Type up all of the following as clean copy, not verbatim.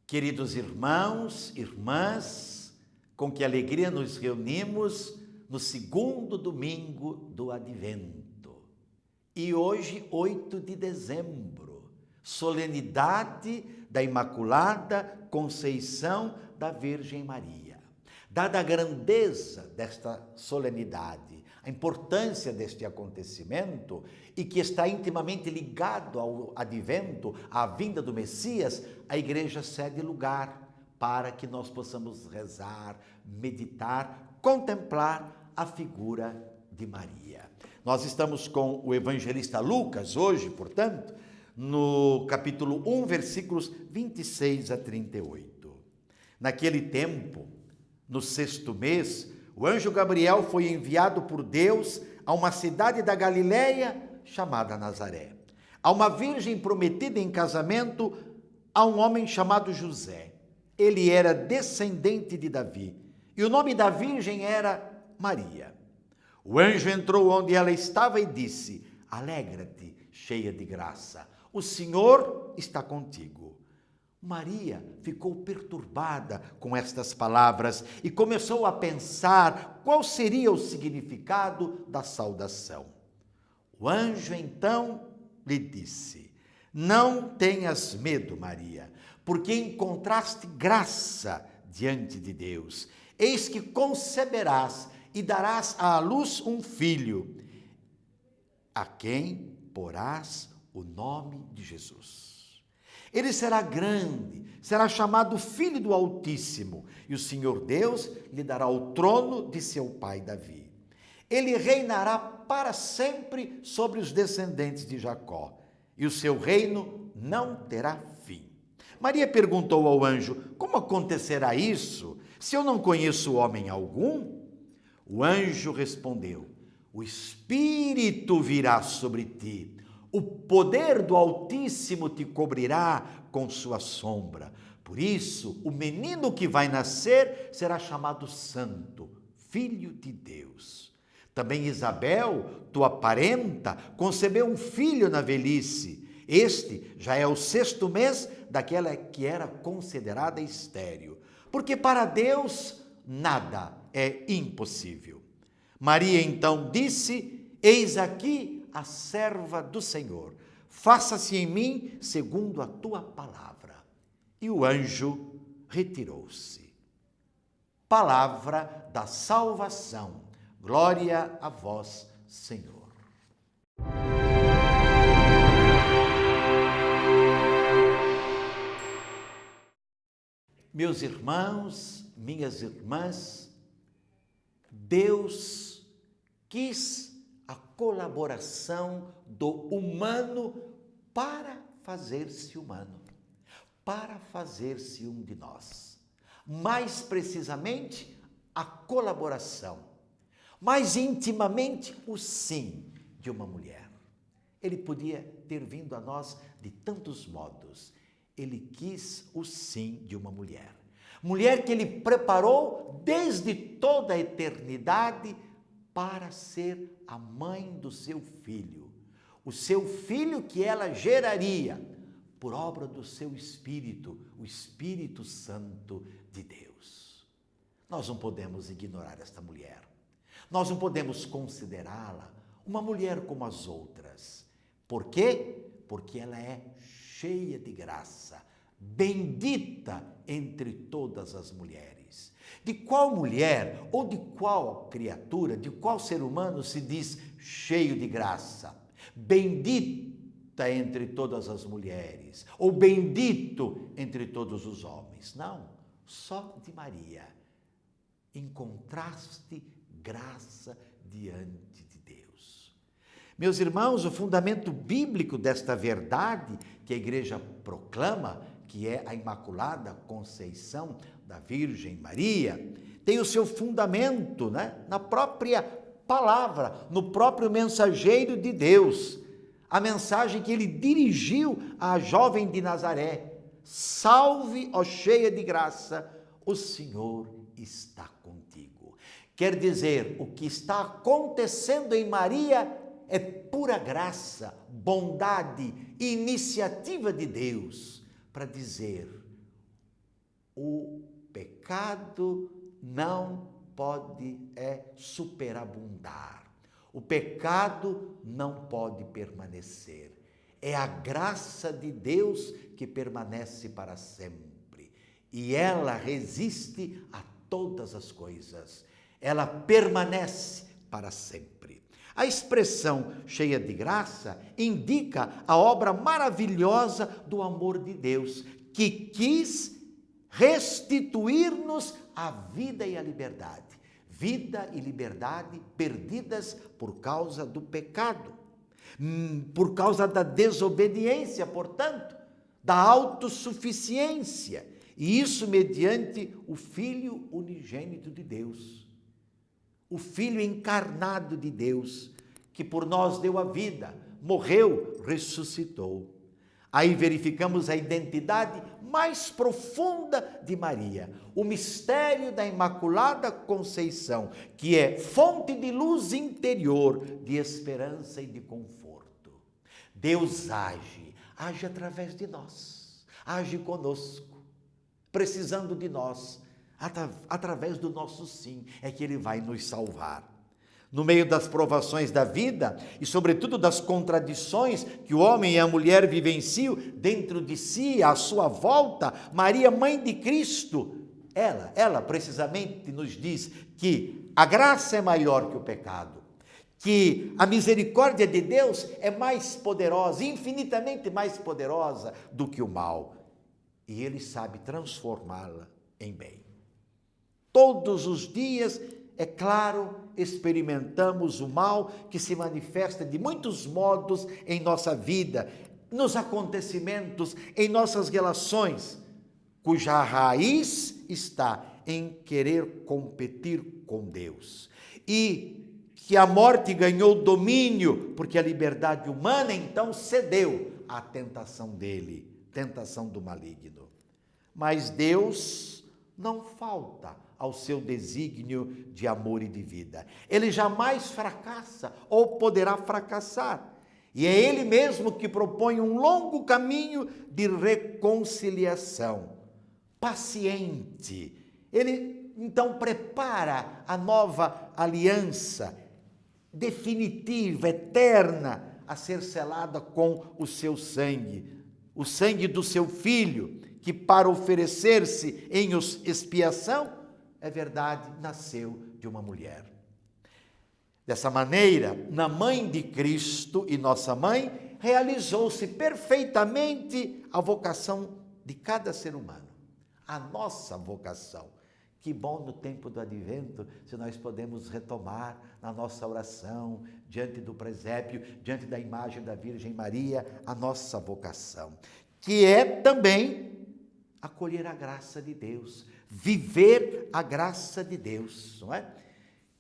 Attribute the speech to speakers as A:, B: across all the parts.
A: Queridos irmãos, irmãs, com que alegria nos reunimos no segundo domingo do Advento. E hoje, 8 de dezembro, solenidade da Imaculada Conceição da Virgem Maria. Dada a grandeza desta solenidade, a importância deste acontecimento e que está intimamente ligado ao advento, à vinda do Messias, a igreja cede lugar para que nós possamos rezar, meditar, contemplar a figura de Maria. Nós estamos com o evangelista Lucas hoje, portanto, no capítulo 1, versículos 26 a 38. Naquele tempo, no 6º mês, o anjo Gabriel foi enviado por Deus a uma cidade da Galileia chamada Nazaré, a uma virgem prometida em casamento a um homem chamado José. Ele era descendente de Davi e o nome da virgem era Maria. O anjo entrou onde ela estava e disse: "Alegra-te, cheia de graça, o Senhor está contigo." Maria ficou perturbada com estas palavras e começou a pensar qual seria o significado da saudação. O anjo então lhe disse: "Não tenhas medo, Maria, porque encontraste graça diante de Deus. Eis que conceberás e darás à luz um filho, a quem porás o nome de Jesus. Ele será grande, será chamado Filho do Altíssimo, e o Senhor Deus lhe dará o trono de seu pai Davi. Ele reinará para sempre sobre os descendentes de Jacó, e o seu reino não terá fim." Maria perguntou ao anjo: "Como acontecerá isso, se eu não conheço homem algum?" O anjo respondeu: "O Espírito virá sobre ti, o poder do Altíssimo te cobrirá com sua sombra. Por isso, o menino que vai nascer será chamado Santo, Filho de Deus. Também Isabel, tua parenta, concebeu um filho na velhice. Este já é o 6º mês daquela que era considerada estéril, porque para Deus nada é impossível." Maria então disse: "Eis aqui a serva do Senhor, faça-se em mim segundo a tua palavra." E o anjo retirou-se. Palavra da salvação. Glória a vós, Senhor. Meus irmãos, minhas irmãs, Deus quis a colaboração do humano para fazer-se humano, para fazer-se um de nós. Mais precisamente, a colaboração, mais intimamente, o sim de uma mulher. Ele podia ter vindo a nós de tantos modos. Ele quis o sim de uma mulher. Mulher que ele preparou desde toda a eternidade para ser a mãe do seu filho, o seu filho que ela geraria por obra do seu Espírito, o Espírito Santo de Deus. Nós não podemos ignorar esta mulher, nós não podemos considerá-la uma mulher como as outras. Por quê? Porque ela é cheia de graça, bendita entre todas as mulheres. De qual mulher ou de qual criatura, de qual ser humano se diz cheio de graça, bendita entre todas as mulheres, ou bendito entre todos os homens? Não, só de Maria encontraste graça diante de Deus. Meus irmãos, o fundamento bíblico desta verdade que a igreja proclama, que é a Imaculada Conceição da Virgem Maria, tem o seu fundamento, na própria palavra, no próprio mensageiro de Deus. A mensagem que ele dirigiu à jovem de Nazaré: "Salve, ó cheia de graça, o Senhor está contigo." Quer dizer, o que está acontecendo em Maria é pura graça, bondade e iniciativa de Deus para dizer: o pecado não pode superabundar. O pecado não pode permanecer. É a graça de Deus que permanece para sempre. E ela resiste a todas as coisas. Ela permanece para sempre. A expressão cheia de graça indica a obra maravilhosa do amor de Deus, que quis restituir-nos a vida e a liberdade. Vida e liberdade perdidas por causa do pecado, por causa da desobediência, portanto, da autossuficiência. E isso mediante o Filho unigênito de Deus, o Filho encarnado de Deus, que por nós deu a vida, morreu, ressuscitou. Aí verificamos a identidade mais profunda de Maria, o mistério da Imaculada Conceição, que é fonte de luz interior, de esperança e de conforto. Deus age através de nós, age conosco, precisando de nós, através do nosso sim, é que Ele vai nos salvar. No meio das provações da vida e, sobretudo, das contradições que o homem e a mulher vivenciam dentro de si, à sua volta, Maria, mãe de Cristo, ela precisamente nos diz que a graça é maior que o pecado, que a misericórdia de Deus é mais poderosa, infinitamente mais poderosa do que o mal, e Ele sabe transformá-la em bem. Todos os dias, é claro, experimentamos o mal que se manifesta de muitos modos em nossa vida, nos acontecimentos, em nossas relações, cuja raiz está em querer competir com Deus. E que a morte ganhou domínio, porque a liberdade humana então cedeu à tentação dele, tentação do maligno. Mas Deus não falta ao seu desígnio de amor e de vida. Ele jamais fracassa ou poderá fracassar. E é Ele mesmo que propõe um longo caminho de reconciliação, paciente. Ele então prepara a nova aliança, definitiva, eterna, a ser selada com o seu sangue, o sangue do seu Filho, que para oferecer-se em expiação, é verdade, nasceu de uma mulher. Dessa maneira, na mãe de Cristo e nossa mãe, realizou-se perfeitamente a vocação de cada ser humano, a nossa vocação. Que bom no tempo do advento, se nós podemos retomar na nossa oração, diante do presépio, diante da imagem da Virgem Maria, a nossa vocação, que é também acolher a graça de Deus, viver a graça de Deus, não é?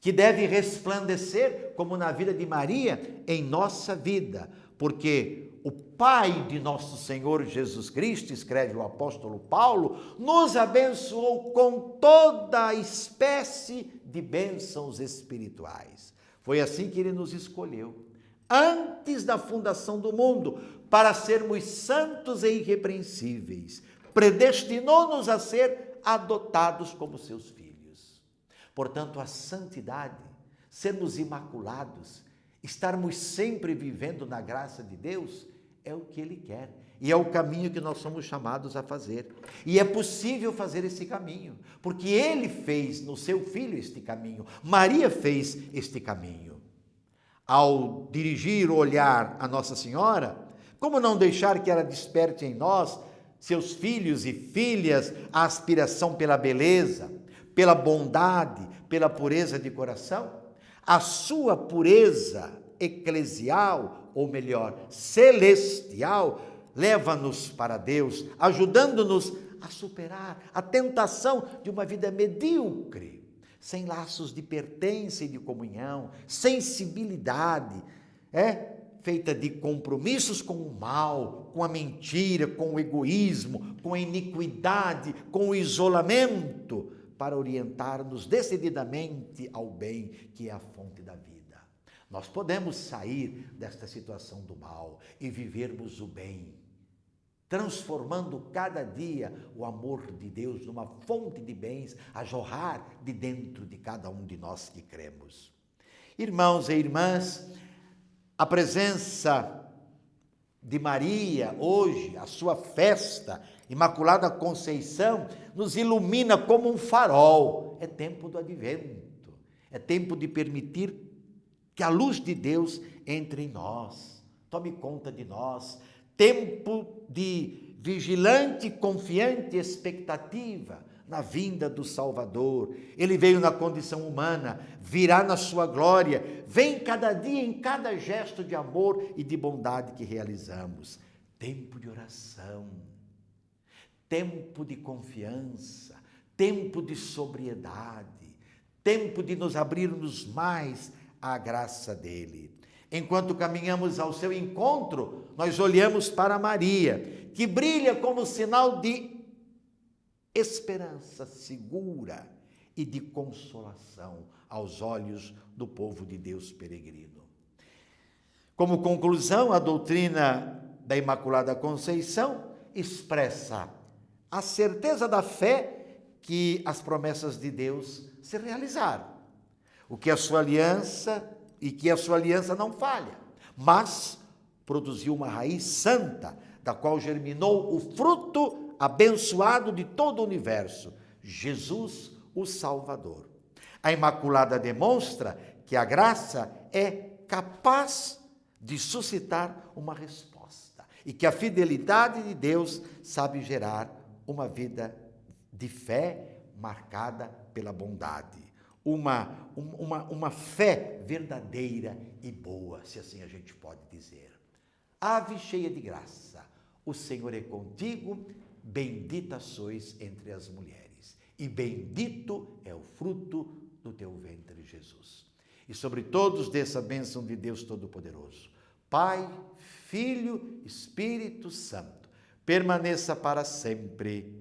A: Que deve resplandecer, como na vida de Maria, em nossa vida, porque o Pai de nosso Senhor Jesus Cristo, escreve o apóstolo Paulo, nos abençoou com toda espécie de bênçãos espirituais. Foi assim que Ele nos escolheu, antes da fundação do mundo, para sermos santos e irrepreensíveis. Predestinou-nos a ser adotados como seus filhos. Portanto, a santidade, sermos imaculados, estarmos sempre vivendo na graça de Deus, é o que Ele quer. E é o caminho que nós somos chamados a fazer. E é possível fazer esse caminho, porque Ele fez no seu Filho este caminho. Maria fez este caminho. Ao dirigir o olhar a Nossa Senhora, como não deixar que ela desperte em nós, seus filhos e filhas, a aspiração pela beleza, pela bondade, pela pureza de coração? A sua pureza eclesial, ou melhor, celestial, leva-nos para Deus, ajudando-nos a superar a tentação de uma vida medíocre, sem laços de pertença e de comunhão, sensibilidade, feita de compromissos com o mal, com a mentira, com o egoísmo, com a iniquidade, com o isolamento, para orientar-nos decididamente ao bem, que é a fonte da vida. Nós podemos sair desta situação do mal e vivermos o bem. transformando cada dia o amor de Deus numa fonte de bens a jorrar de dentro de cada um de nós que cremos. Irmãos e irmãs, a presença de Maria hoje, a sua festa, Imaculada Conceição, nos ilumina como um farol. É tempo do advento, é tempo de permitir que a luz de Deus entre em nós, tome conta de nós, tempo de vigilante, confiante expectativa na vinda do Salvador. Ele veio na condição humana, virá na sua glória, vem cada dia em cada gesto de amor e de bondade que realizamos. Tempo de oração, tempo de confiança, tempo de sobriedade, tempo de nos abrirmos mais à graça dele. Enquanto caminhamos ao seu encontro, nós olhamos para Maria, que brilha como sinal de esperança segura e de consolação aos olhos do povo de Deus peregrino. Como conclusão, a doutrina da Imaculada Conceição expressa a certeza da fé que as promessas de Deus se realizaram, que a sua aliança não falha, mas produziu uma raiz santa, da qual germinou o fruto abençoado de todo o universo, Jesus, o Salvador. A Imaculada demonstra que a graça é capaz de suscitar uma resposta e que a fidelidade de Deus sabe gerar uma vida de fé marcada pela bondade, uma fé verdadeira e boa, se assim a gente pode dizer. Ave cheia de graça, o Senhor é contigo, bendita sois entre as mulheres, e bendito é o fruto do teu ventre, Jesus. E sobre todos desça a bênção de Deus Todo-Poderoso, Pai, Filho, Espírito Santo, permaneça para sempre.